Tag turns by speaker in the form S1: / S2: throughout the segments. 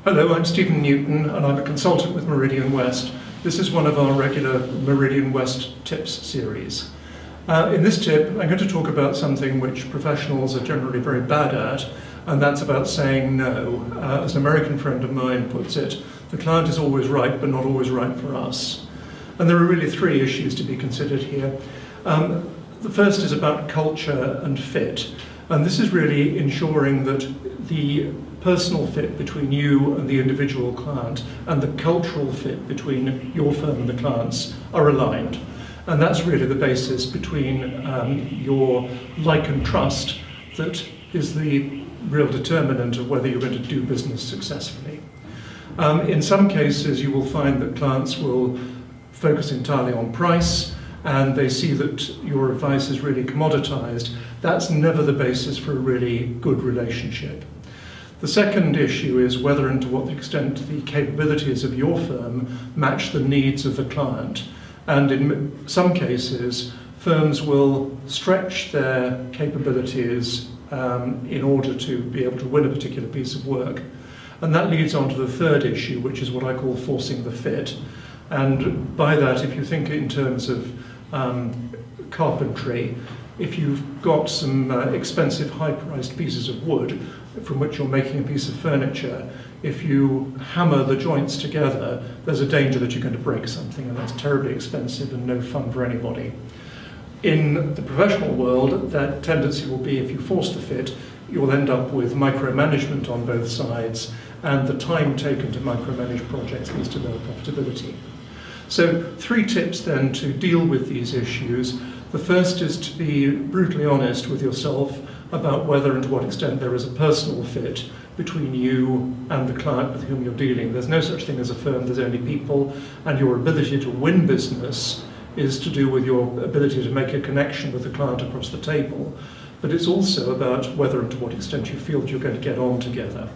S1: Hello, I'm Stephen Newton and I'm a consultant with Meridian West. This is one of our regular Meridian West tips series. In this tip, I'm going to talk about something which professionals are generally very bad at, and that's about saying no. As an American friend of mine puts it, the client is always right, but not always right for us. And there are really three issues to be considered here. The first is about culture and fit. And this is really ensuring that the personal fit between you and the individual client and the cultural fit between your firm and the clients are aligned. And that's really the basis between your like and trust that is the real determinant of whether you're going to do business successfully. In some cases, you will find that clients will focus entirely on price, and they see that your advice is really commoditized. That's never the basis for a really good relationship. The second issue is whether and to what extent the capabilities of your firm match the needs of the client. And in some cases, firms will stretch their capabilities in order to be able to win a particular piece of work. And that leads on to the third issue, which is what I call forcing the fit. And by that, if you think in terms of carpentry, if you've got some expensive, high-priced pieces of wood from which you're making a piece of furniture, if you hammer the joints together, there's a danger that you're going to break something, and that's terribly expensive and no fun for anybody. In the professional world, that tendency will be if you force the fit, you'll end up with micromanagement on both sides, and the time taken to micromanage projects leads to lower profitability. So 3 tips then to deal with these issues. The first is to be brutally honest with yourself about whether and to what extent there is a personal fit between you and the client with whom you're dealing. There's no such thing as a firm, there's only people, and your ability to win business is to do with your ability to make a connection with the client across the table. But it's also about whether and to what extent you feel that you're going to get on together.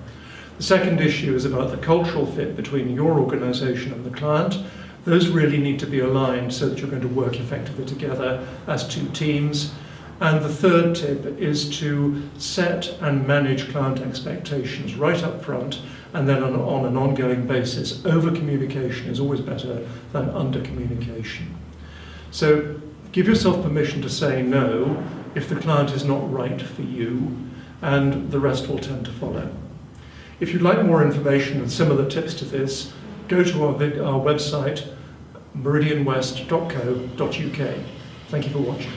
S1: The second issue is about the cultural fit between your organisation and the client. Those really need to be aligned so that you're going to work effectively together as 2 teams. And the third tip is to set and manage client expectations right up front, and then on an ongoing basis. Over-communication is always better than under-communication. So give yourself permission to say no if the client is not right for you, and the rest will tend to follow. If you'd like more information and similar tips to this, go to our website, meridianwest.co.uk. Thank you for watching.